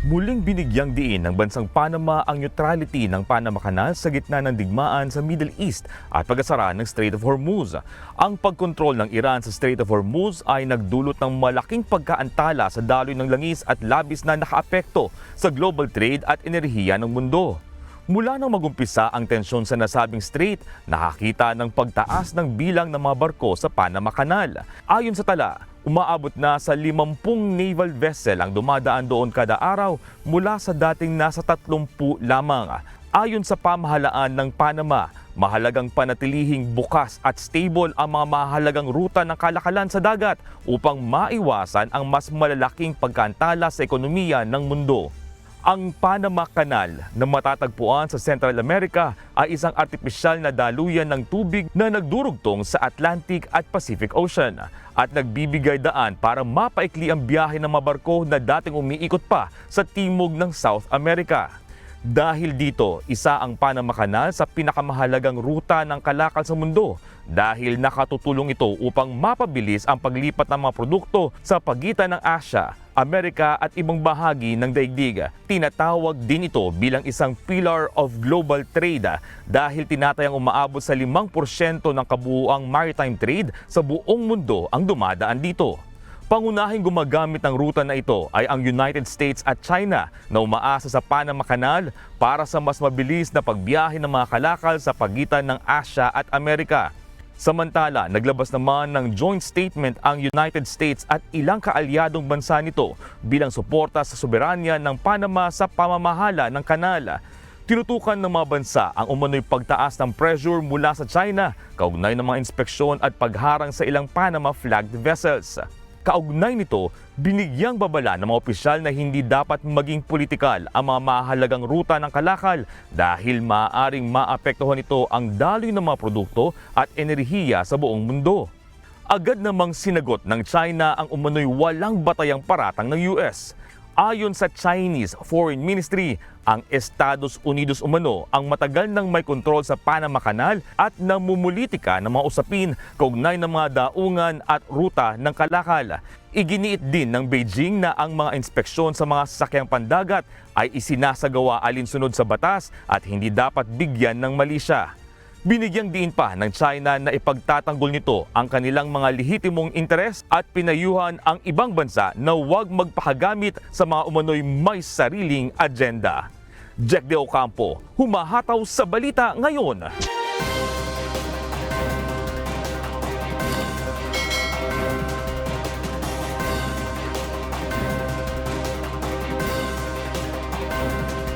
Muling binigyang diin ng bansang Panama ang neutrality ng Panama Canal sa gitna ng digmaan sa Middle East at pag-asara ng Strait of Hormuz. Ang pagkontrol ng Iran sa Strait of Hormuz ay nagdulot ng malaking pagkaantala sa daloy ng langis at labis na nakaapekto sa global trade at enerhiya ng mundo. Mula nang magumpisa ang tensyon sa nasabing strait, nakakita ng pagtaas ng bilang ng mga barko sa Panama Canal. Ayon sa tala, umaabot na sa 50 naval vessel ang dumadaan doon kada araw mula sa dating nasa 30 lamang. Ayon sa pamahalaan ng Panama, mahalagang panatilihing bukas at stable ang mga mahalagang ruta ng kalakalan sa dagat upang maiwasan ang mas malalaking pagkaantala sa ekonomiya ng mundo. Ang Panama Canal na matatagpuan sa Central America ay isang artipisyal na daluyan ng tubig na nagdurugtong sa Atlantic at Pacific Ocean at nagbibigay daan para mapaikli ang biyahe ng mga barko na dating umiikot pa sa timog ng South America. Dahil dito, isa ang Panama Canal sa pinakamahalagang ruta ng kalakal sa mundo dahil nakatutulong ito upang mapabilis ang paglipat ng mga produkto sa pagitan ng Asia, Amerika at ibang bahagi ng daigdig. Tinatawag din ito bilang isang pillar of global trade dahil tinatayang umaabot sa 5% ng kabuuang maritime trade sa buong mundo ang dumadaan dito. Pangunahing gumagamit ng ruta na ito ay ang United States at China na umaasa sa Panama Canal para sa mas mabilis na pagbiyahe ng mga kalakal sa pagitan ng Asia at Amerika. Samantala, naglabas naman ng joint statement ang United States at ilang kaalyadong bansa nito bilang suporta sa soberanya ng Panama sa pamamahala ng kanal. Tinutukan ng mga bansa ang umano'y pagtaas ng pressure mula sa China, kaugnay ng mga inspeksyon at pagharang sa ilang Panama-flagged vessels. Kaugnay nito, binigyang babala ng mga opisyal na hindi dapat maging politikal ang mga mahalagang ruta ng kalakal dahil maaaring maapektuhan ito ang daloy ng mga produkto at enerhiya sa buong mundo. Agad namang sinagot ng China ang umano'y walang batayang paratang ng US. Ayon sa Chinese Foreign Ministry, ang Estados Unidos umano ang matagal nang may kontrol sa Panama Canal at namumulitika ng mga usapin kaugnay ng mga daungan at ruta ng kalakal. Iginiit din ng Beijing na ang mga inspeksyon sa mga sasakyang pandagat ay isinasagawa alinsunod sa batas at hindi dapat bigyan ng mali siya. Binigyang diin pa ng China na ipagtatanggol nito ang kanilang mga lehitimong interes at pinayuhan ang ibang bansa na huwag magpakagamit sa mga umano'y may sariling agenda. Jack De Ocampo, humahataw sa balita ngayon.